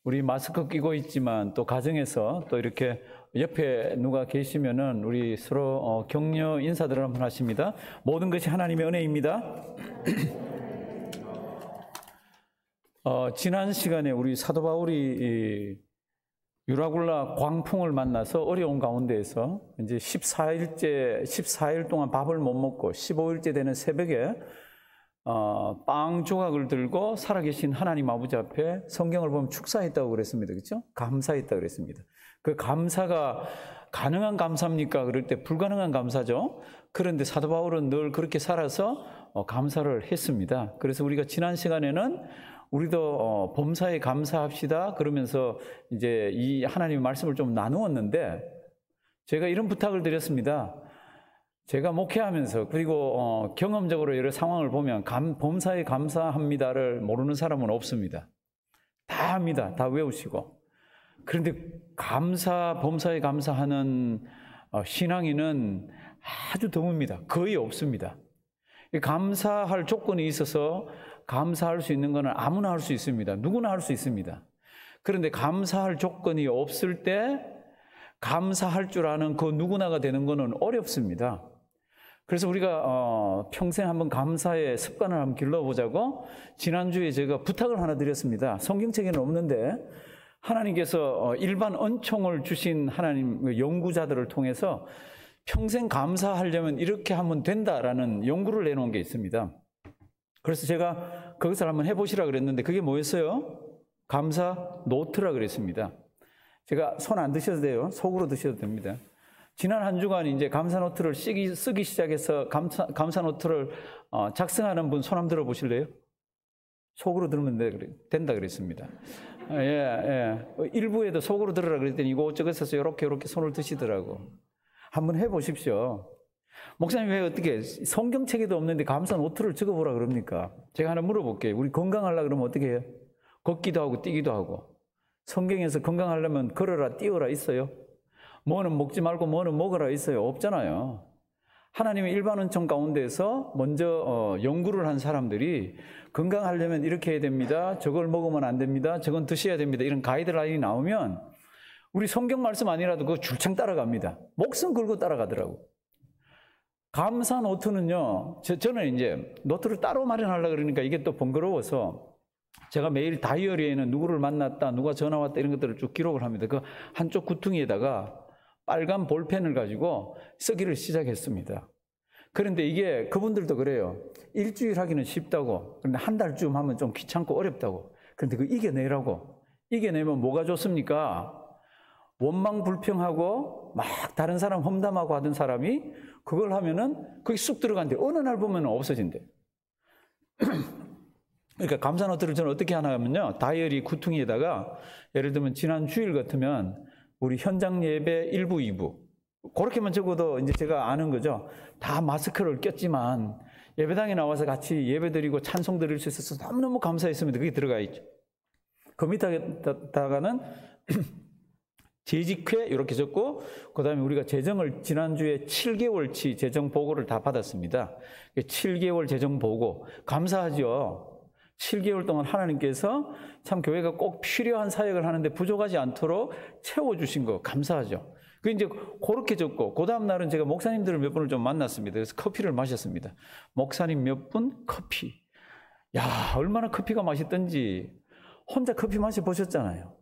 우리 마스크 끼고 있지만 또 가정에서 또 이렇게 옆에 누가 계시면은 우리 서로 격려 인사들을 한번 하십니다. 모든 것이 하나님의 은혜입니다. 지난 시간에 우리 사도 바울이 유라굴라 광풍을 만나서 어려운 가운데에서 이제 14일 동안 밥을 못 먹고 15일째 되는 새벽에 빵 조각을 들고 살아계신 하나님 아버지 앞에 성경을 보면 축사했다고 그랬습니다. 그렇죠? 감사했다고 그랬습니다. 그 감사가 가능한 감사입니까? 그럴 때 불가능한 감사죠. 그런데 사도 바울은 늘 그렇게 살아서 감사를 했습니다. 그래서 우리가 지난 시간에는 우리도 범사에 감사합시다 그러면서 이제 이 하나님의 말씀을 좀 나누었는데, 제가 이런 부탁을 드렸습니다. 제가 목회하면서 그리고 경험적으로 여러 상황을 보면 범사에 감사합니다를 모르는 사람은 없습니다. 다 합니다. 다 외우시고. 그런데 범사에 감사하는 신앙인은 아주 드뭅니다. 거의 없습니다. 감사할 조건이 있어서 감사할 수 있는 것은 아무나 할 수 있습니다. 누구나 할 수 있습니다. 그런데 감사할 조건이 없을 때 감사할 줄 아는 그 누구나가 되는 것은 어렵습니다. 그래서 우리가 평생 한번 감사의 습관을 한번 길러보자고 지난주에 제가 부탁을 하나 드렸습니다. 성경책에는 없는데 하나님께서 일반 은총을 주신 하나님 연구자들을 통해서 평생 감사하려면 이렇게 하면 된다라는 연구를 내놓은 게 있습니다. 그래서 제가 그것을 한번 해보시라 그랬는데 그게 뭐였어요? 감사 노트라 그랬습니다. 제가 손 안 드셔도 돼요. 속으로 드셔도 됩니다. 지난 한 주간 이제 감사 노트를 쓰기 시작해서 감사 노트를 작성하는 분 손 한번 들어보실래요? 속으로 들으면 된다 그랬습니다. 일부에도 속으로 들으라 그랬더니 이것저것 해서 이렇게 손을 드시더라고. 한번 해보십시오. 목사님 왜 어떻게 성경책에도 없는데 감사 노트를 적어보라 그럽니까? 제가 하나 물어볼게요. 우리 건강하려고 그러면 어떻게 해요? 걷기도 하고 뛰기도 하고. 성경에서 건강하려면 걸어라 뛰어라 있어요? 뭐는 먹지 말고 뭐는 먹어라 있어요? 없잖아요. 하나님의 일반 은총 가운데서 먼저 연구를 한 사람들이 건강하려면 이렇게 해야 됩니다. 저걸 먹으면 안 됩니다. 저건 드셔야 됩니다. 이런 가이드라인이 나오면 우리 성경 말씀 아니라도 그거 줄창 따라갑니다. 목숨 걸고 따라가더라고. 감사 노트는요, 저는 이제 노트를 따로 마련하려고 그러니까 이게 또 번거로워서 제가 매일 다이어리에는 누구를 만났다, 누가 전화 왔다 이런 것들을 쭉 기록을 합니다. 그 한쪽 구퉁이에다가 빨간 볼펜을 가지고 쓰기를 시작했습니다. 그런데 이게 그분들도 그래요. 일주일 하기는 쉽다고. 그런데 한 달쯤 하면 좀 귀찮고 어렵다고. 그런데 그 이겨내라고. 이겨내면 뭐가 좋습니까? 원망불평하고 막 다른 사람 험담하고 하던 사람이 그걸 하면은 그게 쑥 들어간대. 어느 날 보면 없어진대. 그러니까 감사 노트를 저는 어떻게 하나 하면요, 다이어리 구퉁이에다가 예를 들면 지난 주일 같으면 우리 현장 예배 1부, 2부 그렇게만 적어도 이제 제가 아는 거죠. 다 마스크를 꼈지만 예배당에 나와서 같이 예배 드리고 찬송 드릴 수 있어서 너무너무 감사했습니다. 그게 들어가 있죠. 그 밑에다가는 재직회 이렇게 적고, 그 다음에 우리가 재정을 지난주에 7개월치 재정 보고를 다 받았습니다. 7개월 재정 보고 감사하죠. 7개월 동안 하나님께서 참 교회가 꼭 필요한 사역을 하는데 부족하지 않도록 채워주신 거 감사하죠. 그 이제 그렇게 적고, 그 다음 날은 제가 목사님들을 몇 분을 좀 만났습니다. 그래서 커피를 마셨습니다. 목사님 몇 분 커피. 야, 얼마나 커피가 맛있던지 혼자 커피 마셔보셨잖아요.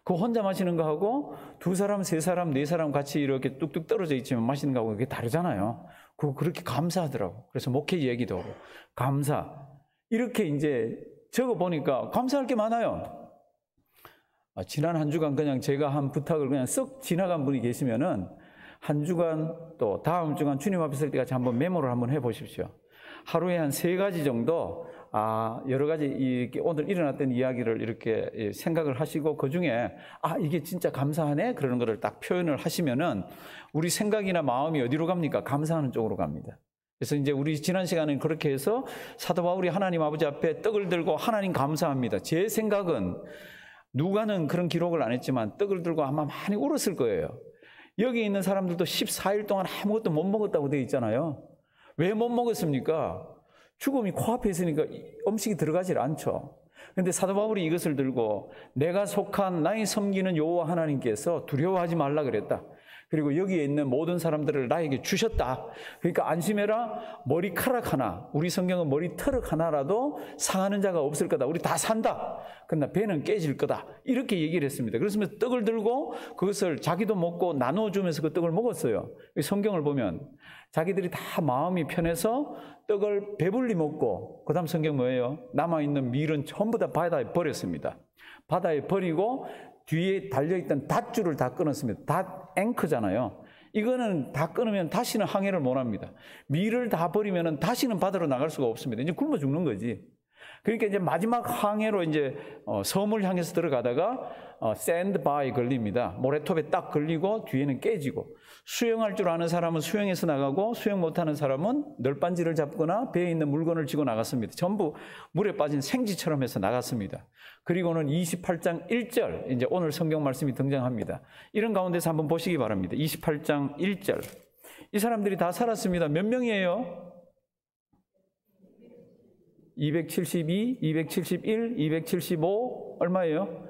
그 혼자 마시는 거하고 두 사람, 세 사람, 네 사람 같이 이렇게 뚝뚝 떨어져 있지만 마시는 거하고 그게 다르잖아요. 그거 그렇게 감사하더라고. 그래서 목회 얘기도 하고 감사. 이렇게 이제 적어보니까 감사할 게 많아요. 지난 한 주간 그냥 제가 한 부탁을 그냥 썩 지나간 분이 계시면은 한 주간 또 다음 주간 주님 앞에 설 때까지 한번 메모를 한번 해보십시오. 하루에 한 3가지 정도 여러 가지 이렇게 오늘 일어났던 이야기를 이렇게 생각을 하시고 그 중에 이게 진짜 감사하네 그러는 거를 딱 표현을 하시면은 우리 생각이나 마음이 어디로 갑니까? 감사하는 쪽으로 갑니다. 그래서 이제 우리 지난 시간에는 그렇게 해서 사도 바울이 하나님 아버지 앞에 떡을 들고 하나님 감사합니다. 제 생각은 누가는 그런 기록을 안 했지만 떡을 들고 아마 많이 울었을 거예요. 여기 있는 사람들도 14일 동안 아무것도 못 먹었다고 되어 있잖아요. 왜 못 먹었습니까? 죽음이 코앞에 있으니까 음식이 들어가질 않죠. 근데 사도 바울이 이것을 들고 내가 속한 나의 섬기는 여호와 하나님께서 두려워하지 말라 그랬다. 그리고 여기에 있는 모든 사람들을 나에게 주셨다. 그러니까 안심해라. 머리카락 하나, 우리 성경은 머리털럭 하나라도 상하는 자가 없을 거다. 우리 다 산다. 그러나 배는 깨질 거다. 이렇게 얘기를 했습니다. 그래서 떡을 들고 그것을 자기도 먹고 나눠주면서 그 떡을 먹었어요. 성경을 보면 자기들이 다 마음이 편해서 떡을 배불리 먹고, 그 다음 성경 뭐예요? 남아있는 밀은 전부 다 바다에 버렸습니다. 바다에 버리고 뒤에 달려있던 닷줄을 다 끊었습니다. 닷 앵커잖아요. 이거는 다 끊으면 다시는 항해를 못 합니다. 밀을 다 버리면 다시는 바다로 나갈 수가 없습니다. 이제 굶어 죽는 거지. 그러니까 이제 마지막 항해로 이제 섬을 향해서 들어가다가 샌드바에 걸립니다. 모래톱에 딱 걸리고 뒤에는 깨지고, 수영할 줄 아는 사람은 수영해서 나가고 수영 못하는 사람은 널빤지를 잡거나 배에 있는 물건을 쥐고 나갔습니다. 전부 물에 빠진 생쥐처럼 해서 나갔습니다. 그리고는 28장 1절, 이제 오늘 성경 말씀이 등장합니다. 이런 가운데서 한번 보시기 바랍니다. 28장 1절. 이 사람들이 다 살았습니다. 몇 명이에요? 272, 271, 275, 얼마예요?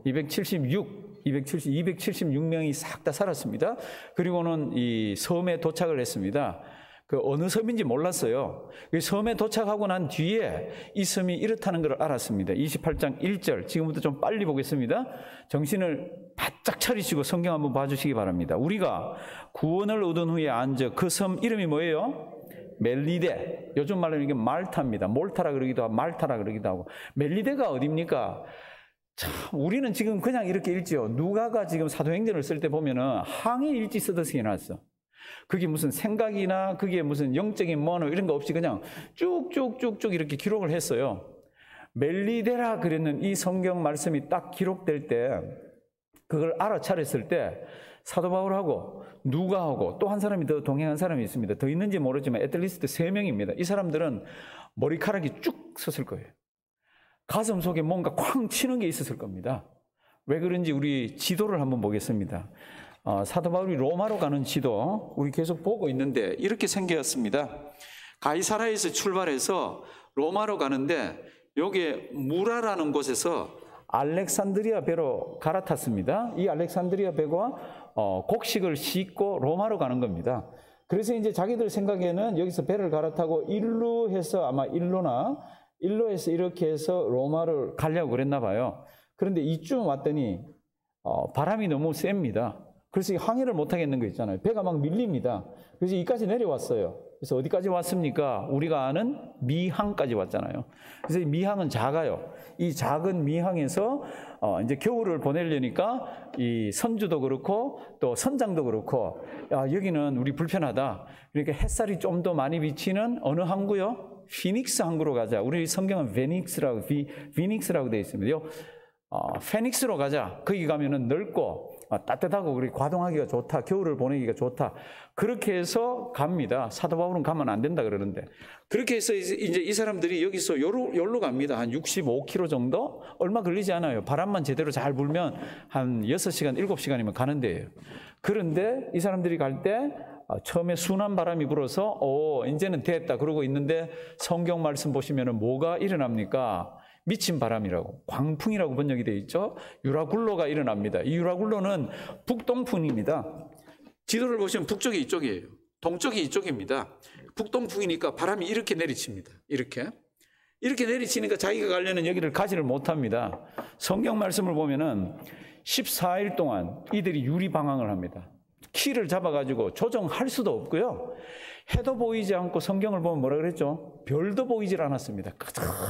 276, 276명이 싹 다 살았습니다. 그리고는 이 섬에 도착을 했습니다. 그 어느 섬인지 몰랐어요. 섬에 도착하고 난 뒤에 이 섬이 이렇다는 걸 알았습니다. 28장 1절, 지금부터 좀 빨리 보겠습니다. 정신을 바짝 차리시고 성경 한번 봐주시기 바랍니다. 우리가 구원을 얻은 후에 앉아 그 섬 이름이 뭐예요? 멜리데. 요즘 말로 이게 말타입니다. 몰타라 그러기도 하고 말타라 그러기도 하고. 멜리데가 어딥니까? 참, 우리는 지금 그냥 이렇게 읽지요. 누가가 지금 사도행전을 쓸 때 보면은 항해 일지 쓰듯이 해놨어. 그게 무슨 생각이나 그게 무슨 영적인 뭐나 이런 거 없이 그냥 쭉쭉쭉쭉 이렇게 기록을 했어요. 멜리데라 그랬는 이 성경 말씀이 딱 기록될 때, 그걸 알아차렸을 때 사도 바울하고 누가하고 또 한 사람이 더 동행한 사람이 있습니다. 더 있는지 모르지만 애틀리스트 3명입니다. 이 사람들은 머리카락이 쭉 섰을 거예요. 가슴 속에 뭔가 쾅 치는 게 있었을 겁니다. 왜 그런지 우리 지도를 한번 보겠습니다. 사도 바울이 로마로 가는 지도 우리 계속 보고 있는데 이렇게 생겼습니다. 가이사라에서 출발해서 로마로 가는데 여기에 무라라는 곳에서 알렉산드리아 배로 갈아탔습니다. 이 알렉산드리아 배가 곡식을 싣고 로마로 가는 겁니다. 그래서 이제 자기들 생각에는 여기서 배를 갈아타고 일로 해서 아마 일로 해서 이렇게 해서 로마를 가려고 그랬나 봐요. 그런데 이쯤 왔더니 바람이 너무 셉니다. 그래서 항해를 못 하겠는 거 있잖아요. 배가 막 밀립니다. 그래서 이까지 내려왔어요. 그래서 어디까지 왔습니까? 우리가 아는 미항까지 왔잖아요. 그래서 이 미항은 작아요. 이 작은 미항에서 이제 겨울을 보내려니까 이 선주도 그렇고 또 선장도 그렇고, 여기는 우리 불편하다. 그러니까 햇살이 좀 더 많이 비치는 어느 항구요? 피닉스 항구로 가자. 우리 성경은 피닉스라고 되어 있습니다. 페닉스로 가자. 거기 가면은 넓고 따뜻하고 그리고 과동하기가 좋다. 겨울을 보내기가 좋다. 그렇게 해서 갑니다. 사도 바울은 가면 안 된다 그러는데. 그렇게 해서 이제 이 사람들이 여기서 요로 갑니다. 한 65km 정도? 얼마 걸리지 않아요. 바람만 제대로 잘 불면 한 6시간, 7시간이면 가는 데예요. 그런데 이 사람들이 갈 때 처음에 순한 바람이 불어서 이제는 됐다 그러고 있는데 성경 말씀 보시면은 뭐가 일어납니까? 미친 바람이라고, 광풍이라고 번역이 되어 있죠. 유라굴로가 일어납니다. 이 유라굴로는 북동풍입니다. 지도를 보시면 북쪽이 이쪽이에요. 동쪽이 이쪽입니다. 북동풍이니까 바람이 이렇게 내리칩니다. 이렇게 내리치니까 자기가 가려는 여기를 가지를 못합니다. 성경 말씀을 보면은 14일 동안 이들이 유리방황을 합니다. 키를 잡아가지고 조정할 수도 없고요. 해도 보이지 않고 성경을 보면 뭐라 그랬죠? 별도 보이질 않았습니다.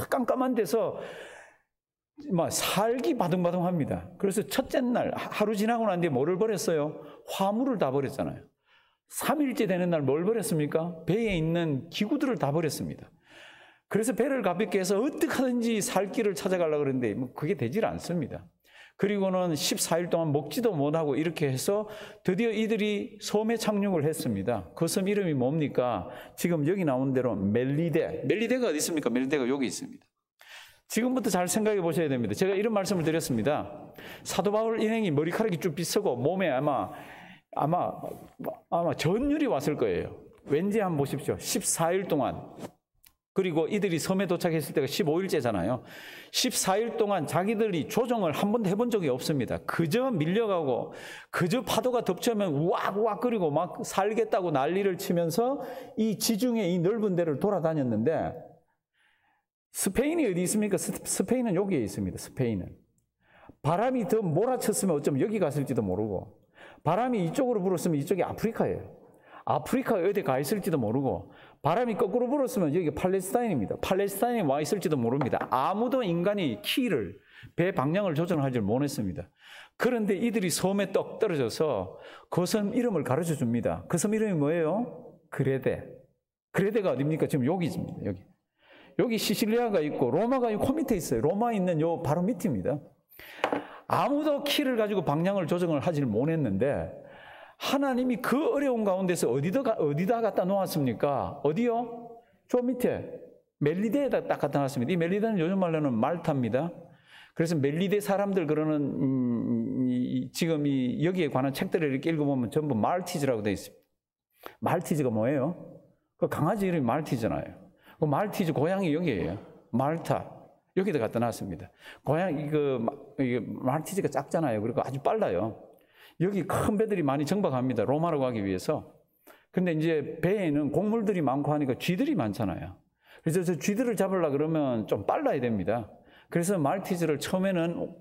깜깜한 데서 막 살기 바둥바둥합니다. 그래서 첫째 날 하루 지나고 난 뒤에 뭐를 버렸어요? 화물을 다 버렸잖아요. 3일째 되는 날 뭘 버렸습니까? 배에 있는 기구들을 다 버렸습니다. 그래서 배를 가볍게 해서 어떻게 하든지 살 길을 찾아가려고 그러는데 그게 되질 않습니다. 그리고는 14일 동안 먹지도 못하고 이렇게 해서 드디어 이들이 섬에 착륙을 했습니다. 그 섬 이름이 뭡니까? 지금 여기 나온 대로 멜리데가 어디 있습니까? 멜리데가 여기 있습니다. 지금부터 잘 생각해 보셔야 됩니다. 제가 이런 말씀을 드렸습니다. 사도 바울 일행이 머리카락이 쭉 빗어고 몸에 아마 전율이 왔을 거예요. 왠지 한번 보십시오. 14일 동안 그리고 이들이 섬에 도착했을 때가 15일째잖아요. 14일 동안 자기들이 조정을 한 번도 해본 적이 없습니다. 그저 밀려가고 그저 파도가 덮치면 우악우악 거리고 막 살겠다고 난리를 치면서 이 지중해 이 넓은 데를 돌아다녔는데 스페인이 어디 있습니까? 스페인은 여기에 있습니다. 스페인은. 바람이 더 몰아쳤으면 어쩌면 여기 갔을지도 모르고 바람이 이쪽으로 불었으면 이쪽이 아프리카예요. 아프리카에 어디 가 있을지도 모르고 바람이 거꾸로 불었으면 여기 팔레스타인입니다. 팔레스타인에 와 있을지도 모릅니다. 아무도 인간이 키를 배 방향을 조정하지 못했습니다. 그런데 이들이 섬에 떡 떨어져서 그 섬 이름을 가르쳐 줍니다. 그 섬 이름이 뭐예요? 그레데. 그레데가 어디입니까? 지금 여기입니다. 여기 시실리아가 있고 로마가 그 밑에 있어요. 로마 있는 요 바로 밑입니다. 아무도 키를 가지고 방향을 조정을 하지 못했는데 하나님이 그 어려운 가운데서 어디다 갖다 놓았습니까? 어디요? 저 밑에 멜리데에다 딱 갖다 놨습니다. 이 멜리데는 요즘 말로는 말타입니다. 그래서 멜리데 사람들 그러는 지금 여기에 관한 책들을 이렇게 읽어보면 전부 말티즈라고 되어 있습니다. 말티즈가 뭐예요? 그 강아지 이름이 말티즈잖아요. 그 말티즈 고향이 여기예요. 말타. 여기다 갖다 놨습니다. 고향 이게 말티즈가 작잖아요. 그리고 아주 빨라요. 여기 큰 배들이 많이 정박합니다. 로마로 가기 위해서. 근데 이제 배에는 곡물들이 많고 하니까 쥐들이 많잖아요. 그래서 저 쥐들을 잡으려고 그러면 좀 빨라야 됩니다. 그래서 말티즈를 처음에는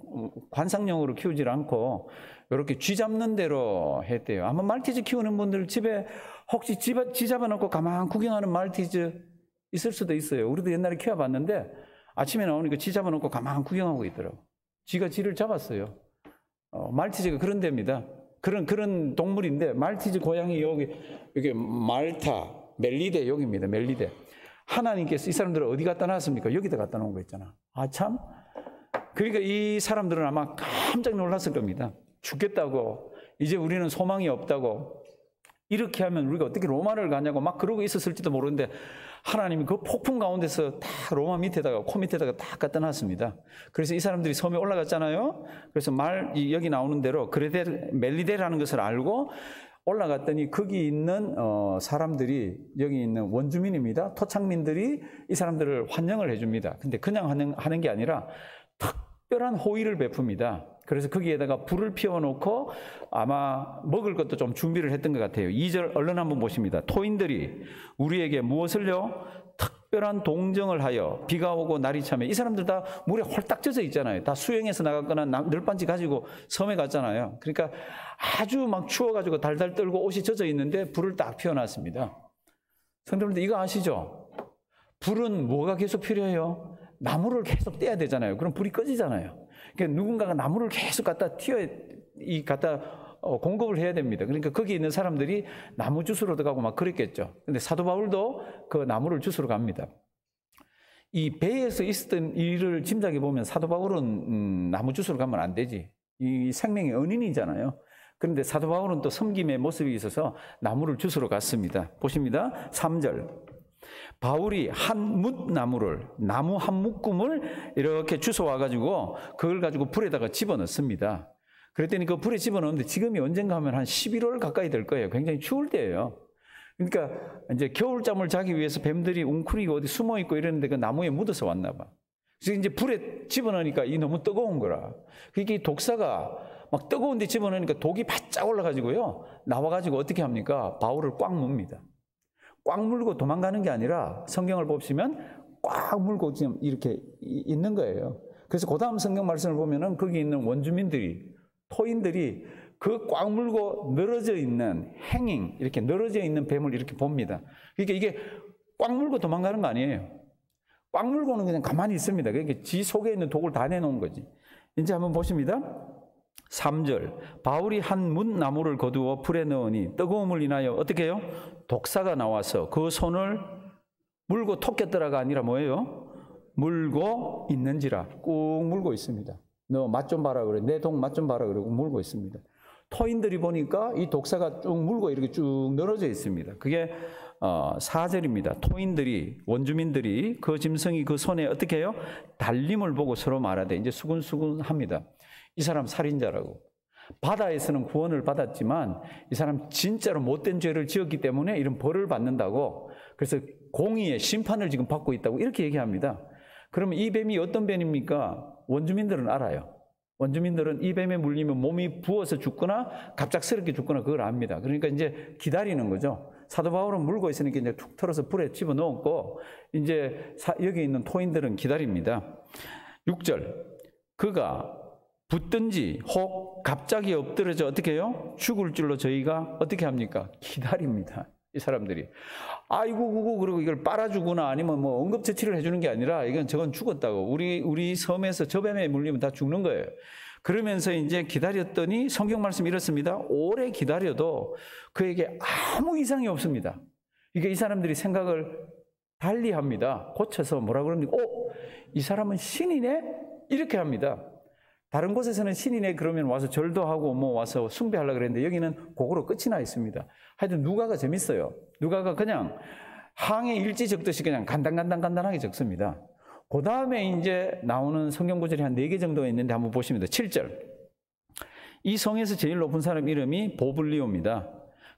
관상용으로 키우지 않고 이렇게 쥐 잡는 대로 했대요. 아마 말티즈 키우는 분들 집에 혹시 쥐 잡아놓고 가만 구경하는 말티즈 있을 수도 있어요. 우리도 옛날에 키워봤는데 아침에 나오니까 쥐 잡아놓고 가만 구경하고 있더라고. 쥐가 쥐를 잡았어요. 말티즈가 그런 데입니다. 그런 동물인데 말티즈 고향이 여기 말타, 멜리데 여기입니다. 멜리데. 하나님께서 이 사람들을 어디 갖다 놨습니까? 여기다 갖다 놓은 거 있잖아. 아 참. 그러니까 이 사람들은 아마 깜짝 놀랐을 겁니다. 죽겠다고. 이제 우리는 소망이 없다고. 이렇게 하면 우리가 어떻게 로마를 가냐고 막 그러고 있었을지도 모르는데 하나님이 그 폭풍 가운데서 다 로마 밑에다가 코 밑에다가 딱 갖다 놨습니다. 그래서 이 사람들이 섬에 올라갔잖아요. 그래서 여기 나오는 대로 멜리데라는 것을 알고 올라갔더니 거기 있는 사람들이 여기 있는 원주민입니다. 토착민들이 이 사람들을 환영을 해줍니다. 근데 그냥 하는 게 아니라 특별한 호의를 베풉니다. 그래서 거기에다가 불을 피워놓고 아마 먹을 것도 좀 준비를 했던 것 같아요. 2절 얼른 한번 보십니다. 토인들이 우리에게 무엇을요? 특별한 동정을 하여 비가 오고 날이 차면 이 사람들 다 물에 홀딱 젖어 있잖아요. 다 수영해서 나갔거나 늘반지 가지고 섬에 갔잖아요. 그러니까 아주 막 추워가지고 달달 떨고 옷이 젖어 있는데 불을 딱 피워놨습니다. 성도님들 이거 아시죠? 불은 뭐가 계속 필요해요? 나무를 계속 떼야 되잖아요. 그럼 불이 꺼지잖아요. 그러니까 누군가가 나무를 계속 갖다 공급을 해야 됩니다. 그러니까 거기 있는 사람들이 나무 주스로 들어가고 막 그랬겠죠. 근데 사도 바울도 그 나무를 주스로 갑니다. 이 배에서 있었던 일을 짐작해 보면 사도 바울은 나무 주스로 가면 안 되지. 이 생명의 은인이잖아요. 그런데 사도 바울은 또 섬김의 모습이 있어서 나무를 주스로 갔습니다. 보십니다. 3절. 바울이 한 뭇나무를 나무 한 묶음을 이렇게 주워와가지고 그걸 가지고 불에다가 집어넣습니다. 그랬더니 그 불에 집어넣는데 지금이 언젠가 하면 한 11월 가까이 될 거예요. 굉장히 추울 때예요. 그러니까 이제 겨울잠을 자기 위해서 뱀들이 웅크리고 어디 숨어 있고 이랬는데 그 나무에 묻어서 왔나 봐. 그래서 이제 불에 집어넣으니까 이 너무 뜨거운 거라. 그게 독사가 막 뜨거운데 집어넣으니까 독이 바짝 올라가지고요. 나와가지고 어떻게 합니까? 바울을 꽉 뭅니다. 꽉 물고 도망가는 게 아니라 성경을 보시면 꽉 물고 지금 이렇게 있는 거예요. 그래서 그 다음 성경 말씀을 보면은 거기 있는 원주민들이, 토인들이 그 꽉 물고 늘어져 있는 행잉, 이렇게 늘어져 있는 뱀을 이렇게 봅니다. 그러니까 이게 꽉 물고 도망가는 거 아니에요. 꽉 물고는 그냥 가만히 있습니다. 그러니까 지 속에 있는 독을 다 내놓은 거지. 이제 한번 보십니다. 3절. 바울이 한 뭇나무를 거두어 불에 넣으니 뜨거움을 인하여 어떻게 해요? 독사가 나와서 그 손을 물고 톡겠더라가 아니라 뭐예요? 물고 있는지라. 꾹 물고 있습니다. 너 맛 좀 봐라 그래. 내 독 맛 좀 봐라 그러고 물고 있습니다. 토인들이 보니까 이 독사가 쭉 물고 이렇게 쭉 늘어져 있습니다. 그게 4절입니다. 토인들이, 원주민들이 그 짐승이 그 손에 어떻게 해요? 달림을 보고 서로 말하되 이제 수근수근합니다. 이 사람 살인자라고. 바다에서는 구원을 받았지만 이 사람 진짜로 못된 죄를 지었기 때문에 이런 벌을 받는다고. 그래서 공의의 심판을 지금 받고 있다고 이렇게 얘기합니다. 그러면 이 뱀이 어떤 뱀입니까? 원주민들은 알아요. 원주민들은 이 뱀에 물리면 몸이 부어서 죽거나 갑작스럽게 죽거나 그걸 압니다. 그러니까 이제 기다리는 거죠. 사도 바울은 물고 있으니까 이제 툭 털어서 불에 집어넣었고 이제 여기 있는 토인들은 기다립니다. 6절, 그가 붙든지 혹 갑자기 엎드려져 어떻게 해요? 죽을 줄로 저희가 어떻게 합니까? 기다립니다. 이 사람들이 아이고 구구 그러고 이걸 빨아주거나 아니면 뭐 응급처치를 해주는 게 아니라 이건 저건 죽었다고 우리 섬에서 저 뱀에 물리면 다 죽는 거예요. 그러면서 이제 기다렸더니 성경 말씀이 이렇습니다. 오래 기다려도 그에게 아무 이상이 없습니다. 이게 이 사람들이 생각을 달리합니다. 고쳐서 뭐라 그럽니까? 이 사람은 신이네? 이렇게 합니다. 다른 곳에서는 신이네 그러면 와서 절도 하고 뭐 와서 숭배하려고 그랬는데 여기는 그거로 끝이 나 있습니다. 하여튼 누가가 재밌어요. 누가가 그냥 항해 일지 적듯이 그냥 간단하게 적습니다. 그 다음에 이제 나오는 성경 구절이 한 4개 정도 있는데 한번 보시면 돼요. 7절. 이 성에서 제일 높은 사람 이름이 보블리오입니다.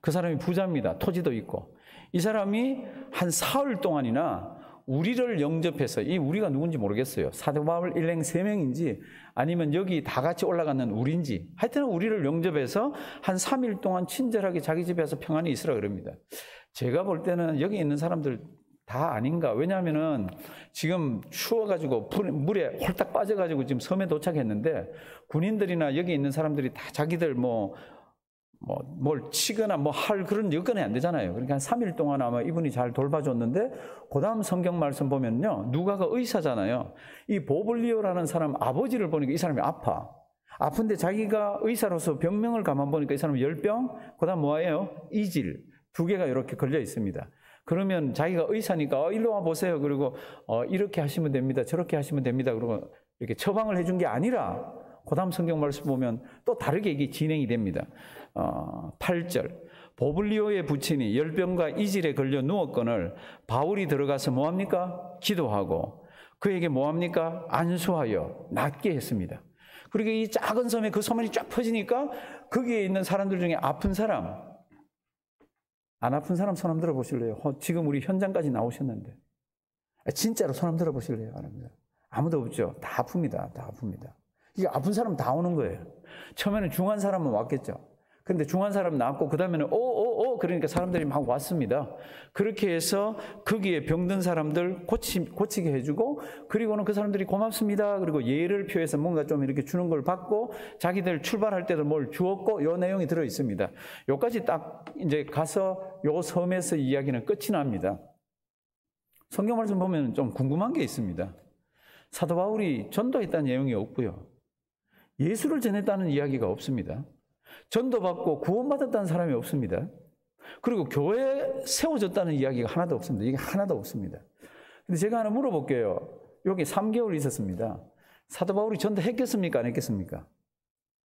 그 사람이 부자입니다. 토지도 있고. 이 사람이 한 사흘 동안이나 우리를 영접해서, 이 우리가 누군지 모르겠어요. 사도 바울 일행 3명인지 아니면 여기 다 같이 올라가는 우리인지 하여튼 우리를 영접해서 한 3일 동안 친절하게 자기 집에 와서 평안히 있으라 그럽니다. 제가 볼 때는 여기 있는 사람들 다 아닌가. 왜냐하면은 지금 추워가지고 물에 홀딱 빠져가지고 지금 섬에 도착했는데 군인들이나 여기 있는 사람들이 다 자기들 뭘 치거나 할 그런 여건이 안 되잖아요. 그러니까 한 3일 동안 아마 이분이 잘 돌봐줬는데 그 다음 성경 말씀 보면요. 누가가 의사잖아요. 이 보블리오라는 사람 아버지를 보니까 이 사람이 아픈데 자기가 의사로서 병명을 가만 보니까 이 사람은 열병, 그 다음 뭐예요? 이질 2개가 이렇게 걸려 있습니다. 그러면 자기가 의사니까 일로 와 보세요. 그리고 이렇게 하시면 됩니다. 저렇게 하시면 됩니다. 그리고 이렇게 처방을 해준 게 아니라 그 다음 성경 말씀 보면 또 다르게 이게 진행이 됩니다. 8절. 보블리오의 부친이 열병과 이질에 걸려 누웠거늘 바울이 들어가서 뭐합니까? 기도하고 그에게 뭐합니까? 안수하여 낫게 했습니다. 그리고 이 작은 섬에 그 소문이 쫙 퍼지니까 거기에 있는 사람들 중에 아픈 사람, 안 아픈 사람 손 한번 들어보실래요? 지금 우리 현장까지 나오셨는데 진짜로 손 한번 들어보실래요? 아무도 없죠? 다 아픕니다. 다 아픕니다. 이게 아픈 사람 다 오는 거예요. 처음에는 중한 사람은 왔겠죠. 근데 중한 사람 나왔고 그 다음에는 그러니까 사람들이 막 왔습니다. 그렇게 해서 거기에 병든 사람들 고치게 해주고 그리고는 그 사람들이 고맙습니다. 그리고 예를 표해서 뭔가 좀 이렇게 주는 걸 받고 자기들 출발할 때도 뭘 주었고 요 내용이 들어 있습니다. 요까지 딱 이제 가서 요 섬에서 이야기는 끝이 납니다. 성경 말씀 보면 좀 궁금한 게 있습니다. 사도 바울이 전도했다는 내용이 없고요. 예수를 전했다는 이야기가 없습니다. 전도받고 구원받았다는 사람이 없습니다. 그리고 교회에 세워졌다는 이야기가 하나도 없습니다. 이게 하나도 없습니다. 근데 제가 하나 물어볼게요. 여기 3개월 있었습니다. 사도 바울이 전도했겠습니까? 안 했겠습니까?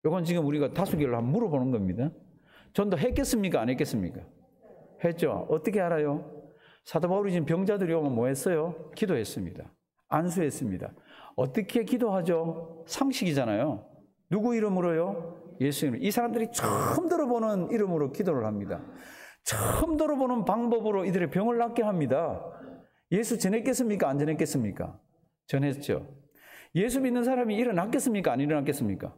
이건 지금 우리가 다수결로 한번 물어보는 겁니다. 전도했겠습니까? 안 했겠습니까? 했죠. 어떻게 알아요? 사도 바울이 지금 병자들이 오면 뭐 했어요? 기도했습니다. 안수했습니다. 어떻게 기도하죠? 상식이잖아요. 누구 이름으로요? 예수 이름. 이 사람들이 처음 들어보는 이름으로 기도를 합니다. 처음 들어보는 방법으로 이들의 병을 낫게 합니다. 예수 전했겠습니까? 안 전했겠습니까? 전했죠. 예수 믿는 사람이 일어났겠습니까? 안 일어났겠습니까?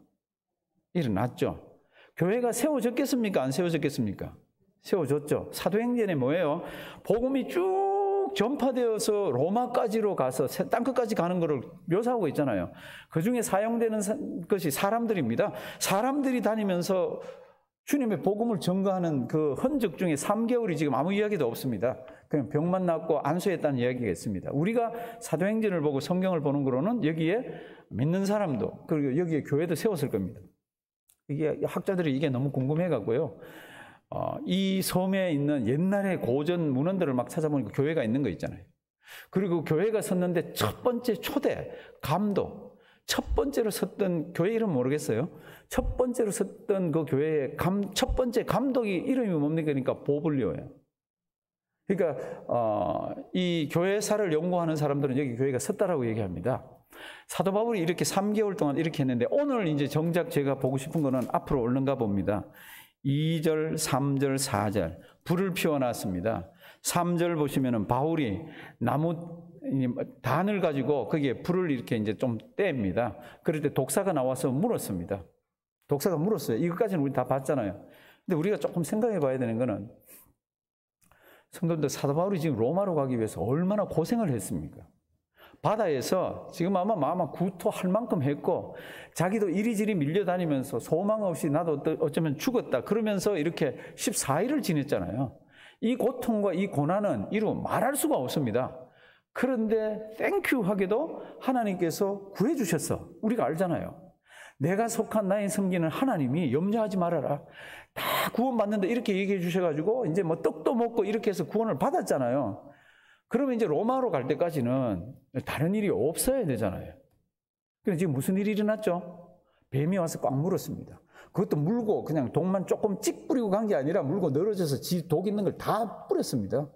일어났죠. 교회가 세워졌겠습니까? 안 세워졌겠습니까? 세워졌죠. 사도행전에 뭐예요? 복음이 쭉 전파되어서 로마까지로 가서 땅끝까지 가는 것을 묘사하고 있잖아요. 그 중에 사용되는 것이 사람들입니다. 사람들이 다니면서 주님의 복음을 전가하는 그 흔적 중에 3개월이 지금 아무 이야기도 없습니다. 그냥 병만 낫고 안수했다는 이야기가 있습니다. 우리가 사도행전을 보고 성경을 보는 거로는 여기에 믿는 사람도 그리고 여기에 교회도 세웠을 겁니다. 이게 학자들이 이게 너무 궁금해가고요. 이 섬에 있는 옛날의 고전 문헌들을 막 찾아보니까 교회가 있는 거 있잖아요. 그리고 교회가 섰는데 첫 번째 초대 감독, 첫 번째로 섰던 교회 이름 모르겠어요. 첫 번째로 섰던 그 교회의 첫 번째 감독이 이름이 뭡니까? 그러니까 보블리오예요. 그러니까 이 교회사를 연구하는 사람들은 여기 교회가 섰다라고 얘기합니다. 사도 바울이 이렇게 3개월 동안 이렇게 했는데 오늘 이제 정작 제가 보고 싶은 거는 앞으로 얼른가 봅니다. 2절, 3절, 4절 불을 피워놨습니다. 3절 보시면은 바울이 나무 단을 가지고 거기에 불을 이렇게 이제 좀 뗍니다. 그럴 때 독사가 나와서 물었습니다. 독사가 물었어요. 이것까지는 우리 다 봤잖아요. 근데 우리가 조금 생각해 봐야 되는 거는 성도님들, 사도 바울이 지금 로마로 가기 위해서 얼마나 고생을 했습니까? 바다에서 지금 아마 구토할 만큼 했고, 자기도 이리저리 밀려다니면서 소망 없이 나도 어쩌면 죽었다 그러면서 이렇게 14일을 지냈잖아요. 이 고통과 이 고난은 이루 말할 수가 없습니다. 그런데 땡큐 하게도 하나님께서 구해주셨어. 우리가 알잖아요. 내가 속한 나의 섬기는 하나님이 염려하지 말아라. 다 구원받는다 이렇게 얘기해 주셔가지고 이제 뭐 떡도 먹고 이렇게 해서 구원을 받았잖아요. 그러면 이제 로마로 갈 때까지는 다른 일이 없어야 되잖아요. 근데 지금 무슨 일이 일어났죠? 뱀이 와서 꽉 물었습니다. 그것도 물고 그냥 독만 조금 찍 뿌리고 간 게 아니라 물고 늘어져서 지 독 있는 걸 다 뿌렸습니다.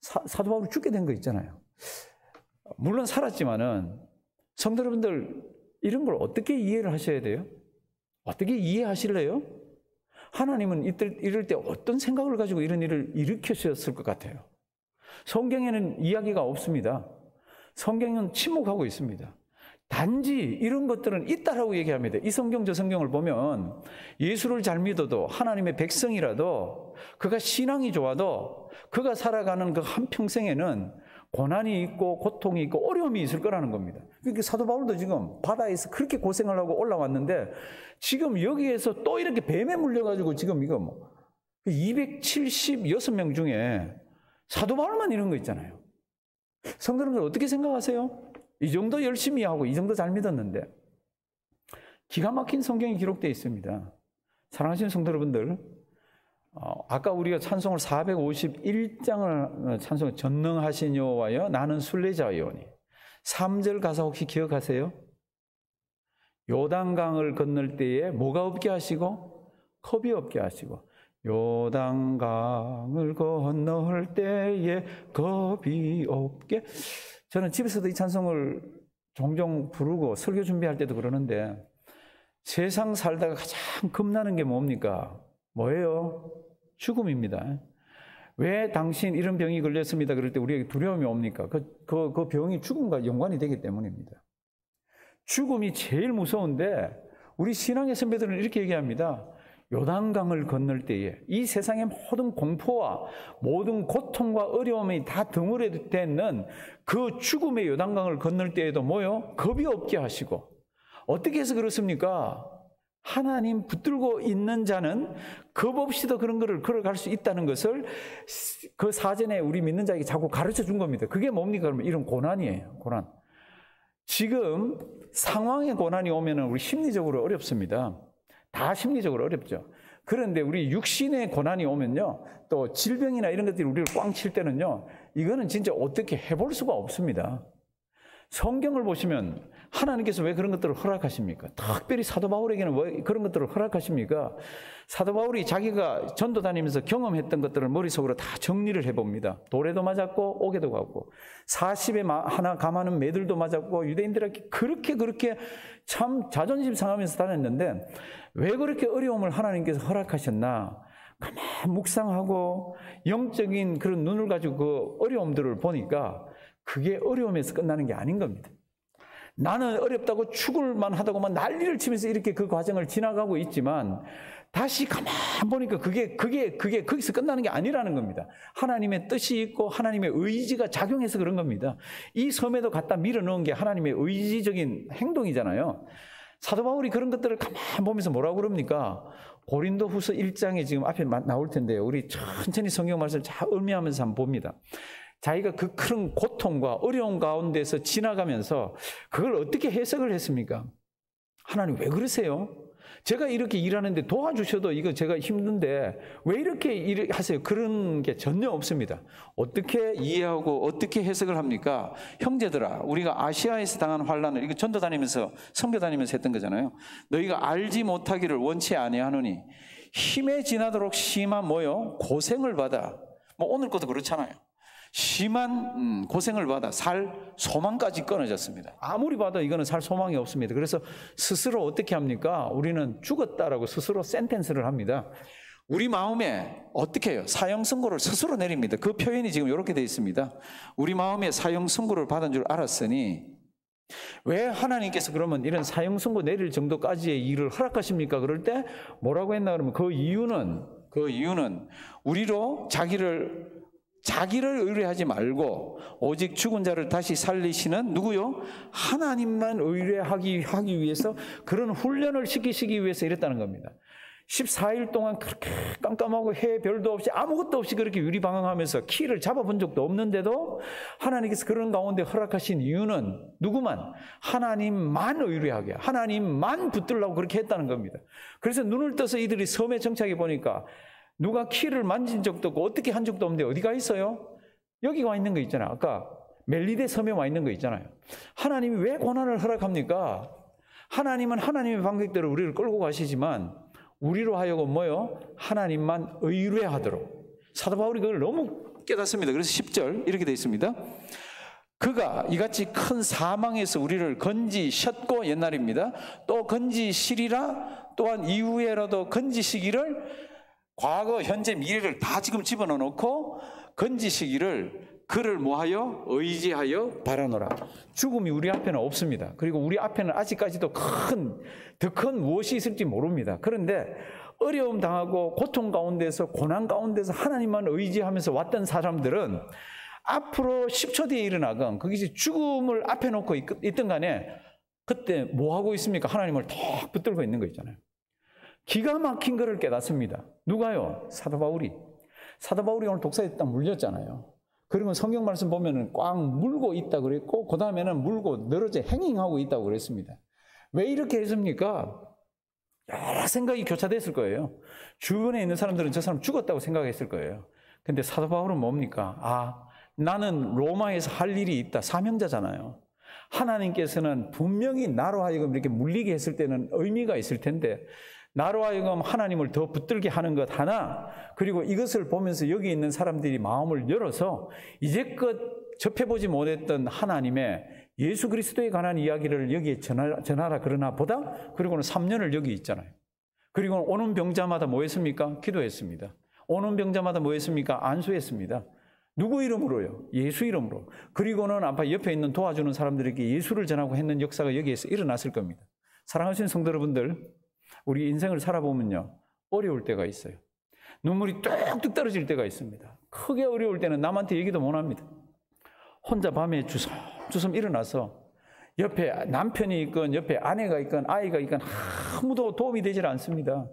사도 바울이 죽게 된 거 있잖아요. 물론 살았지만은 성도 여러분들, 이런 걸 어떻게 이해를 하셔야 돼요? 어떻게 이해하실래요? 하나님은 이럴 때 어떤 생각을 가지고 이런 일을 일으키셨을 것 같아요? 성경에는 이야기가 없습니다. 성경은 침묵하고 있습니다. 단지 이런 것들은 있다라고 얘기합니다. 이 성경 저 성경을 보면 예수를 잘 믿어도 하나님의 백성이라도 그가 신앙이 좋아도 그가 살아가는 그 한평생에는 고난이 있고 고통이 있고 어려움이 있을 거라는 겁니다. 그러니까 사도 바울도 지금 바다에서 그렇게 고생을 하고 올라왔는데 지금 여기에서 또 이렇게 뱀에 물려가지고 지금 이거 뭐 276명 중에 사도 바울만 이런 거 있잖아요. 성도 여러분들 어떻게 생각하세요? 이 정도 열심히 하고 이 정도 잘 믿었는데 기가 막힌 성경이 기록되어 있습니다. 사랑하시는 성도 여러분들, 아까 우리가 찬송을 451장을 찬송 전능하신 여호와여 나는 순례자이오니 3절 가사 혹시 기억하세요? 요단강을 건널 때에 뭐가 없게 하시고 겁이 없게 하시고 요단강을 건널 때에 겁이 없게. 저는 집에서도 이 찬송을 종종 부르고 설교 준비할 때도 그러는데 세상 살다가 가장 겁나는 게 뭡니까? 뭐예요? 죽음입니다. 왜 당신 이런 병이 걸렸습니다 그럴 때 우리에게 두려움이 옵니까? 그 병이 죽음과 연관이 되기 때문입니다. 죽음이 제일 무서운데 우리 신앙의 선배들은 이렇게 얘기합니다. 요단강을 건널 때에 이 세상의 모든 공포와 모든 고통과 어려움이 다 덩어리 되는 그 죽음의 요단강을 건널 때에도 뭐요? 겁이 없게 하시고. 어떻게 해서 그렇습니까? 하나님 붙들고 있는 자는 겁 없이도 그런 거를 걸어갈 수 있다는 것을 그 사전에 우리 믿는 자에게 자꾸 가르쳐 준 겁니다. 그게 뭡니까? 그러면 이런 고난이에요. 고난. 지금 상황의 고난이 오면 우리 심리적으로 어렵습니다. 다 심리적으로 어렵죠. 그런데 우리 육신의 고난이 오면요, 또 질병이나 이런 것들이 우리를 꽝 칠 때는요, 이거는 진짜 어떻게 해볼 수가 없습니다. 성경을 보시면 하나님께서 왜 그런 것들을 허락하십니까? 특별히 사도 바울에게는 왜 그런 것들을 허락하십니까? 사도 바울이 자기가 전도 다니면서 경험했던 것들을 머릿속으로 다 정리를 해봅니다. 돌에도 맞았고 옥에도 갔고 40에 하나 감하는 매들도 맞았고 유대인들에게 그렇게 참 자존심 상하면서 다녔는데 왜 그렇게 어려움을 하나님께서 허락하셨나? 가만 묵상하고 영적인 그런 눈을 가지고 그 어려움들을 보니까 그게 어려움에서 끝나는 게 아닌 겁니다. 나는 어렵다고 죽을만 하다고만 난리를 치면서 이렇게 그 과정을 지나가고 있지만 다시 가만 보니까 그게 거기서 끝나는 게 아니라는 겁니다. 하나님의 뜻이 있고 하나님의 의지가 작용해서 그런 겁니다. 이 섬에도 갖다 밀어넣은 게 하나님의 의지적인 행동이잖아요. 사도 바울이 그런 것들을 가만 보면서 뭐라고 그럽니까? 고린도후서 1장에 지금 앞에 나올 텐데요. 우리 천천히 성경 말씀을 잘 음미하면서 한번 봅니다. 자기가 그 큰 고통과 어려운 가운데서 지나가면서 그걸 어떻게 해석을 했습니까? 하나님 왜 그러세요? 제가 이렇게 일하는데 도와주셔도 이거 제가 힘든데 왜 이렇게 하세요? 그런 게 전혀 없습니다. 어떻게 이해하고 어떻게 해석을 합니까? 형제들아, 우리가 아시아에서 당한 환난을, 이거 전도 다니면서 선교 다니면서 했던 거잖아요. 너희가 알지 못하기를 원치 아니하노니 힘에 지나도록 심한 뭐요? 고생을 받아. 뭐 오늘 것도 그렇잖아요. 심한 고생을 받아 살 소망까지 끊어졌습니다. 아무리 봐도 이거는 살 소망이 없습니다. 그래서 스스로 어떻게 합니까? 우리는 죽었다라고 스스로 센텐스를 합니다. 우리 마음에 어떻게 해요? 사형 선고를 스스로 내립니다. 그 표현이 지금 이렇게 되어 있습니다. 우리 마음에 사형 선고를 받은 줄 알았으니 왜 하나님께서 그러면 이런 사형 선고 내릴 정도까지의 일을 허락하십니까? 그럴 때 뭐라고 했나 그러면 그 이유는 우리로 자기를 의뢰하지 말고 오직 죽은 자를 다시 살리시는 누구요? 하나님만 의뢰하기 위해서 그런 훈련을 시키시기 위해서 이랬다는 겁니다. 14일 동안 그렇게 깜깜하고 해 별도 없이 아무것도 없이 그렇게 유리방황하면서 키를 잡아본 적도 없는데도 하나님께서 그런 가운데 허락하신 이유는 누구만? 하나님만 의뢰하게, 하나님만 붙들라고 그렇게 했다는 겁니다. 그래서 눈을 떠서 이들이 섬에 정착해 보니까 누가 키를 만진 적도 없고 어떻게 한 적도 없는데 어디가 있어요? 여기 와 있는 거 있잖아요. 아까 멜리데 섬에 와 있는 거 있잖아요. 하나님이 왜 고난을 허락합니까? 하나님은 하나님의 방식대로 우리를 끌고 가시지만 우리로 하여금 뭐요? 하나님만 의뢰하도록. 사도 바울이 그걸 너무 깨닫습니다. 그래서 10절 이렇게 되어 있습니다. 그가 이같이 큰 사망에서 우리를 건지셨고, 옛날입니다. 또 건지시리라, 또한 이후에라도 건지시기를, 과거, 현재, 미래를 다 지금 집어넣고 건지시기를 그를 뭐하여? 의지하여 바라노라. 죽음이 우리 앞에는 없습니다. 그리고 우리 앞에는 아직까지도 더 큰 무엇이 있을지 모릅니다. 그런데 어려움 당하고 고통 가운데서 고난 가운데서 하나님만 의지하면서 왔던 사람들은 앞으로 10초 뒤에 일어나건 그것이 죽음을 앞에 놓고 있든 간에 그때 뭐 하고 있습니까? 하나님을 턱 붙들고 있는 거 있잖아요. 기가 막힌 거를 깨닫습니다. 누가요? 사도 바울이. 사도 바울이 오늘 독사에 딱 물렸잖아요. 그리고 성경 말씀 보면은 꽉 물고 있다 그랬고, 그 다음에는 물고 늘어져 행잉하고 있다고 그랬습니다. 왜 이렇게 했습니까? 여러 생각이 교차됐을 거예요. 주변에 있는 사람들은 저 사람 죽었다고 생각했을 거예요. 근데 사도 바울은 뭡니까? 나는 로마에서 할 일이 있다. 사명자잖아요. 하나님께서는 분명히 나로 하여금 이렇게 물리게 했을 때는 의미가 있을 텐데, 나로 하여금 하나님을 더 붙들게 하는 것 하나, 그리고 이것을 보면서 여기 있는 사람들이 마음을 열어서 이제껏 접해보지 못했던 하나님의 예수 그리스도에 관한 이야기를 여기에 전하라 그러나 보다, 그리고는 3년을 여기 있잖아요. 그리고 오는 병자마다 뭐 했습니까? 기도했습니다. 오는 병자마다 뭐 했습니까? 안수했습니다. 누구 이름으로요? 예수 이름으로. 그리고는 아까 옆에 있는 도와주는 사람들에게 예수를 전하고 했는 역사가 여기에서 일어났을 겁니다. 사랑하시는 성도 여러분들, 우리 인생을 살아보면요, 어려울 때가 있어요. 눈물이 뚝뚝 떨어질 때가 있습니다. 크게 어려울 때는 남한테 얘기도 못 합니다. 혼자 밤에 주섬 일어나서 옆에 남편이 있건 옆에 아내가 있건 아이가 있건 아무도 도움이 되질 않습니다.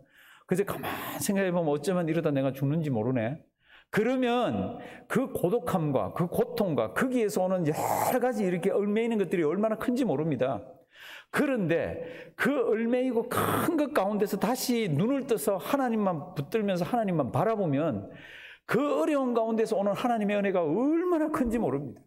그래서 가만히 생각해보면 어쩌면 이러다 내가 죽는지 모르네. 그러면 그 고독함과 그 고통과 거기에서 오는 여러 가지 이렇게 얽매이는 것들이 얼마나 큰지 모릅니다. 그런데 그 얽매이고 큰 것 가운데서 다시 눈을 떠서 하나님만 붙들면서 하나님만 바라보면 그 어려운 가운데서 오는 하나님의 은혜가 얼마나 큰지 모릅니다.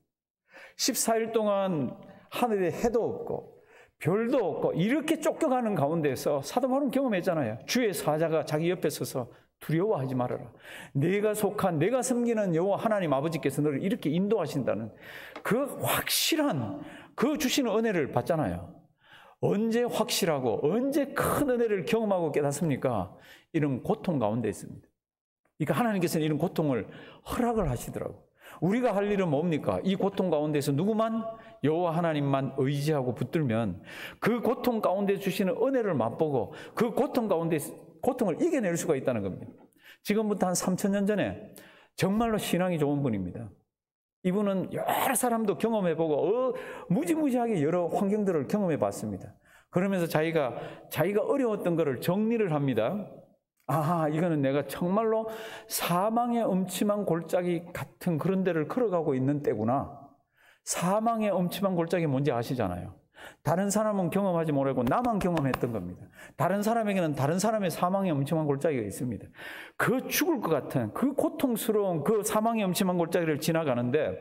14일 동안 하늘에 해도 없고 별도 없고 이렇게 쫓겨가는 가운데서 사도 바울은 경험했잖아요. 주의 사자가 자기 옆에 서서 두려워하지 말아라. 내가 속한, 내가 섬기는 여호와 하나님 아버지께서 너를 이렇게 인도하신다는 그 확실한 그 주시는 은혜를 받잖아요. 언제 확실하고 언제 큰 은혜를 경험하고 깨닫습니까? 이런 고통 가운데 있습니다. 그러니까 하나님께서는 이런 고통을 허락을 하시더라고요. 우리가 할 일은 뭡니까? 이 고통 가운데서 누구만? 여호와 하나님만 의지하고 붙들면 그 고통 가운데 주시는 은혜를 맛보고 그 고통 가운데 고통을 이겨낼 수가 있다는 겁니다. 지금부터 한 3,000년 전에 정말로 신앙이 좋은 분입니다. 이분은 여러 사람도 경험해보고 무지무지하게 여러 환경들을 경험해봤습니다. 그러면서 자기가 어려웠던 것을 정리를 합니다. 이거는 내가 정말로 사망의 음침한 골짜기 같은 그런 데를 걸어가고 있는 때구나. 사망의 음침한 골짜기 뭔지 아시잖아요. 다른 사람은 경험하지 못하고 나만 경험했던 겁니다. 다른 사람에게는 다른 사람의 사망의 음침한 골짜기가 있습니다. 그 죽을 것 같은 그 고통스러운 그 사망의 음침한 골짜기를 지나가는데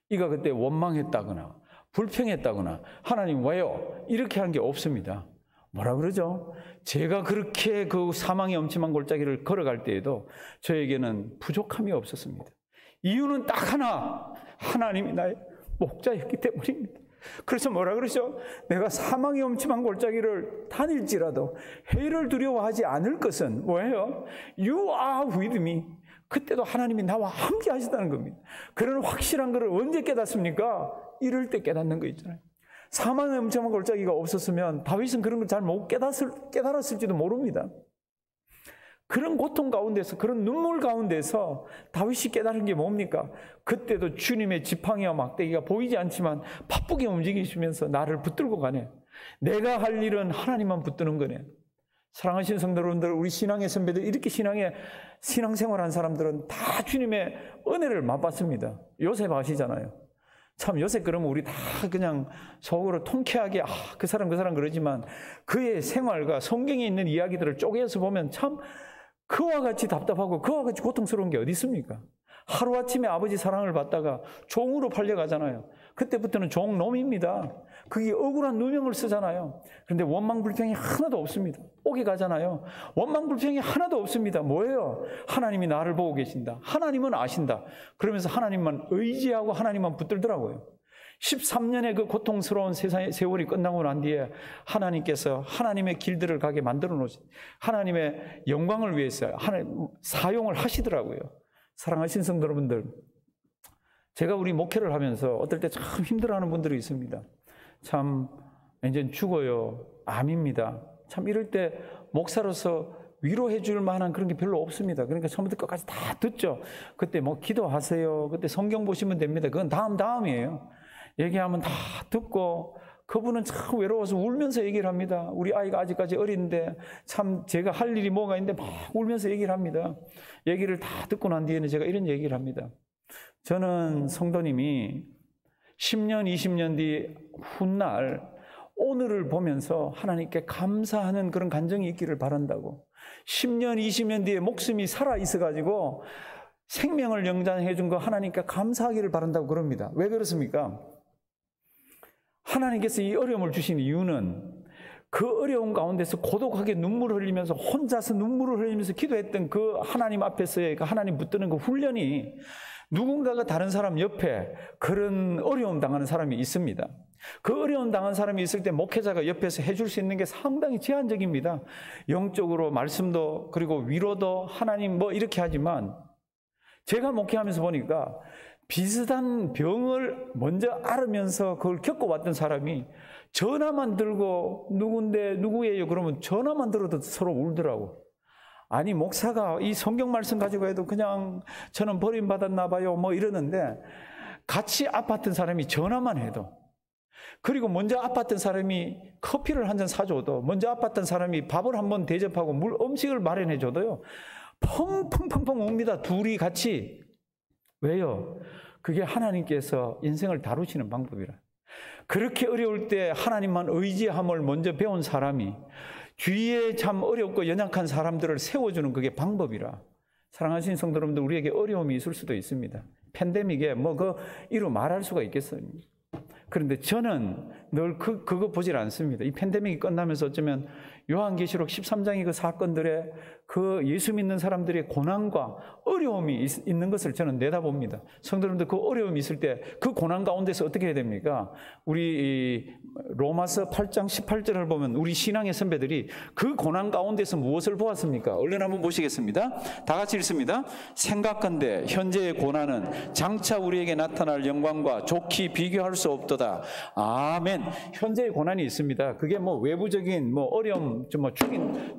이가 그때 원망했다거나 불평했다거나 하나님 왜요? 이렇게 한 게 없습니다. 뭐라 그러죠? 제가 그렇게 그 사망의 엄침한 골짜기를 걸어갈 때에도 저에게는 부족함이 없었습니다. 이유는 딱 하나, 하나님이 나의 목자였기 때문입니다. 그래서 뭐라 그러죠? 내가 사망의 엄침한 골짜기를 다닐지라도 해를 두려워하지 않을 것은 뭐예요? You are with me. 그때도 하나님이 나와 함께 하시다는 겁니다. 그런 확실한 것을 언제 깨닫습니까? 이럴 때 깨닫는 거 있잖아요. 사망의 엄청난 골짜기가 없었으면 다윗은 그런 걸 잘 못 깨달았을지도 모릅니다. 그런 고통 가운데서, 그런 눈물 가운데서 다윗이 깨달은 게 뭡니까? 그때도 주님의 지팡이와 막대기가 보이지 않지만 바쁘게 움직이시면서 나를 붙들고 가네. 내가 할 일은 하나님만 붙드는 거네. 사랑하신 성도 여러분들, 우리 신앙의 선배들, 이렇게 신앙생활한 사람들은 다 주님의 은혜를 맛봤습니다. 요셉 아시잖아요. 참 요셉 그러면 우리 다 그냥 속으로 통쾌하게 그 사람 그러지만 그의 생활과 성경에 있는 이야기들을 쪼개서 보면 참 그와 같이 답답하고 그와 같이 고통스러운 게 어디 있습니까? 하루아침에 아버지 사랑을 받다가 종으로 팔려가잖아요. 그때부터는 종놈입니다. 그게 억울한 누명을 쓰잖아요. 그런데 원망불평이 하나도 없습니다. 옥에 가잖아요. 원망불평이 하나도 없습니다. 뭐예요? 하나님이 나를 보고 계신다. 하나님은 아신다. 그러면서 하나님만 의지하고 하나님만 붙들더라고요. 13년의 그 고통스러운 세월이 끝나고 난 뒤에 하나님께서 하나님의 길들을 가게 만들어 놓으신 하나님의 영광을 위해서 사용을 하시더라고요. 사랑하신 성도 여러분들, 제가 우리 목회를 하면서 어떨 때 참 힘들어하는 분들이 있습니다. 참 이제 죽어요. 암입니다. 참 이럴 때 목사로서 위로해 줄 만한 그런 게 별로 없습니다. 그러니까 처음부터 끝까지 다 듣죠. 그때 뭐 기도하세요. 그때 성경 보시면 됩니다. 그건 다음이에요. 얘기하면 다 듣고 그분은 참 외로워서 울면서 얘기를 합니다. 우리 아이가 아직까지 어린데 참 제가 할 일이 뭐가 있는데 막 울면서 얘기를 합니다. 얘기를 다 듣고 난 뒤에는 제가 이런 얘기를 합니다. 저는 성도님이 10년, 20년 뒤 훗날 오늘을 보면서 하나님께 감사하는 그런 감정이 있기를 바란다고. 10년, 20년 뒤에 목숨이 살아있어가지고 생명을 연장해 준 거 하나님께 감사하기를 바란다고 그럽니다. 왜 그렇습니까? 하나님께서 이 어려움을 주신 이유는 그 어려운 가운데서 고독하게 눈물을 흘리면서 혼자서 눈물을 흘리면서 기도했던 그 하나님 앞에서의 그 하나님 붙드는 그 훈련이 누군가가 다른 사람 옆에 그런 어려움 당하는 사람이 있습니다. 그 어려움 당한 사람이 있을 때 목회자가 옆에서 해줄 수 있는 게 상당히 제한적입니다. 영적으로 말씀도 그리고 위로도 하나님 뭐 이렇게 하지만 제가 목회하면서 보니까 비슷한 병을 먼저 앓으면서 그걸 겪어왔던 사람이 전화만 들고 누구예요? 그러면 전화만 들어도 서로 울더라고. 아니 목사가 이 성경 말씀 가지고 해도 그냥 저는 버림받았나 봐요 뭐 이러는데 같이 아팠던 사람이 전화만 해도 그리고 먼저 아팠던 사람이 커피를 한 잔 사줘도 먼저 아팠던 사람이 밥을 한번 대접하고 음식을 마련해줘도요 펑펑펑펑 옵니다. 둘이 같이. 왜요? 그게 하나님께서 인생을 다루시는 방법이라. 그렇게 어려울 때 하나님만 의지함을 먼저 배운 사람이 주위에 참 어렵고 연약한 사람들을 세워주는 그게 방법이라. 사랑하신 성도 여러분들, 우리에게 어려움이 있을 수도 있습니다. 팬데믹에 이루 말할 수가 있겠어요. 그런데 저는 늘 그거 보질 않습니다. 이 팬데믹이 끝나면서 어쩌면 요한계시록 13장의 그 사건들의 그 예수 믿는 사람들의 고난과 어려움이 있는 것을 저는 내다봅니다. 성도님들 그 어려움이 있을 때 그 고난 가운데서 어떻게 해야 됩니까? 우리 로마서 8장 18절을 보면 우리 신앙의 선배들이 그 고난 가운데서 무엇을 보았습니까? 얼른 한번 보시겠습니다. 다 같이 읽습니다. 생각건대 현재의 고난은 장차 우리에게 나타날 영광과 좋게 비교할 수 없도다. 아멘. 현재의 고난이 있습니다. 그게 뭐 외부적인 어려움, 좀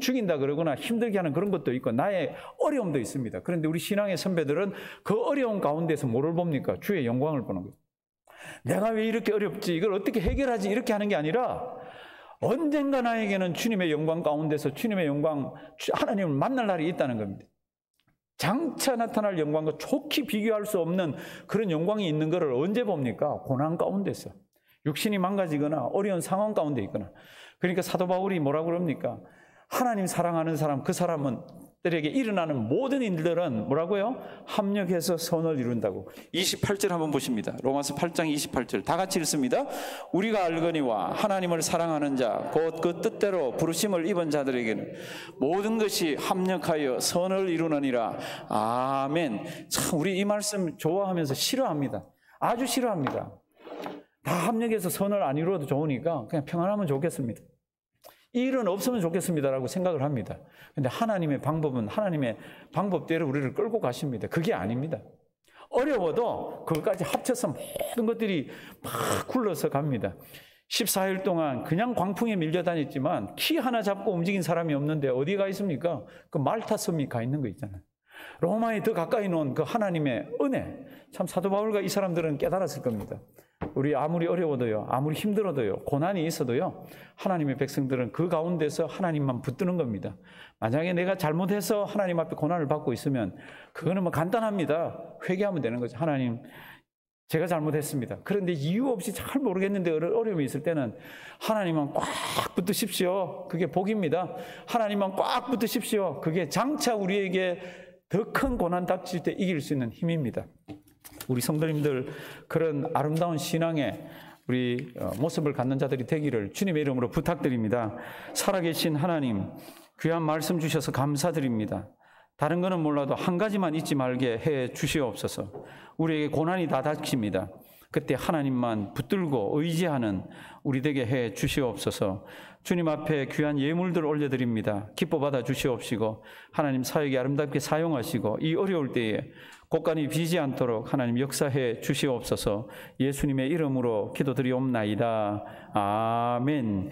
죽인다 그러거나 힘들게 하는 그런 것도 있고 나의 어려움도 있습니다. 그런데 우리 신앙의 선배들은 그 어려움 가운데서 뭐를 봅니까? 주의 영광을 보는 거예요. 내가 왜 이렇게 어렵지? 이걸 어떻게 해결하지? 이렇게 하는 게 아니라 언젠가 나에게는 주님의 영광 가운데서 주님의 영광, 하나님을 만날 날이 있다는 겁니다. 장차 나타날 영광과 좋게 비교할 수 없는 그런 영광이 있는 것을 언제 봅니까? 고난 가운데서. 육신이 망가지거나 어려운 상황 가운데 있거나. 그러니까 사도 바울이 뭐라고 그럽니까? 하나님 사랑하는 사람, 그 사람들에게 일어나는 모든 일들은 뭐라고요? 합력해서 선을 이룬다고. 28절 한번 보십니다. 로마서 8장 28절 다 같이 읽습니다. 우리가 알거니와 하나님을 사랑하는 자 곧 그 뜻대로 부르심을 입은 자들에게는 모든 것이 합력하여 선을 이루느니라. 아멘. 참 우리 이 말씀 좋아하면서 싫어합니다. 아주 싫어합니다. 다 합력해서 선을 안 이루어도 좋으니까 그냥 평안하면 좋겠습니다. 이 일은 없으면 좋겠습니다라고 생각을 합니다. 근데 하나님의 방법은 하나님의 방법대로 우리를 끌고 가십니다. 그게 아닙니다. 어려워도 그것까지 합쳐서 모든 것들이 막 굴러서 갑니다. 14일 동안 그냥 광풍에 밀려다녔지만 키 하나 잡고 움직인 사람이 없는데 어디 가 있습니까? 그 말타 섬이 가 있는 거 있잖아요. 로마에 더 가까이 놓은 그 하나님의 은혜. 참 사도 바울과 이 사람들은 깨달았을 겁니다. 우리 아무리 어려워도요, 아무리 힘들어도요, 고난이 있어도요, 하나님의 백성들은 그 가운데서 하나님만 붙드는 겁니다. 만약에 내가 잘못해서 하나님 앞에 고난을 받고 있으면 그거는 뭐 간단합니다. 회개하면 되는 거죠. 하나님, 제가 잘못했습니다. 그런데 이유 없이 잘 모르겠는데 어려움이 있을 때는 하나님만 꽉 붙드십시오. 그게 복입니다. 하나님만 꽉 붙드십시오. 그게 장차 우리에게 더 큰 고난 닥칠 때 이길 수 있는 힘입니다. 우리 성도님들 그런 아름다운 신앙의 우리 모습을 갖는 자들이 되기를 주님의 이름으로 부탁드립니다. 살아계신 하나님, 귀한 말씀 주셔서 감사드립니다. 다른 거는 몰라도 한 가지만 잊지 말게 해 주시옵소서. 우리에게 고난이 다 닥칩니다. 그때 하나님만 붙들고 의지하는 우리 되게 해 주시옵소서. 주님 앞에 귀한 예물들 올려드립니다. 기뻐 받아 주시옵시고 하나님 사역에 아름답게 사용하시고 이 어려울 때에 곳간이 비지 않도록 하나님 역사해 주시옵소서. 예수님의 이름으로 기도드리옵나이다. 아멘.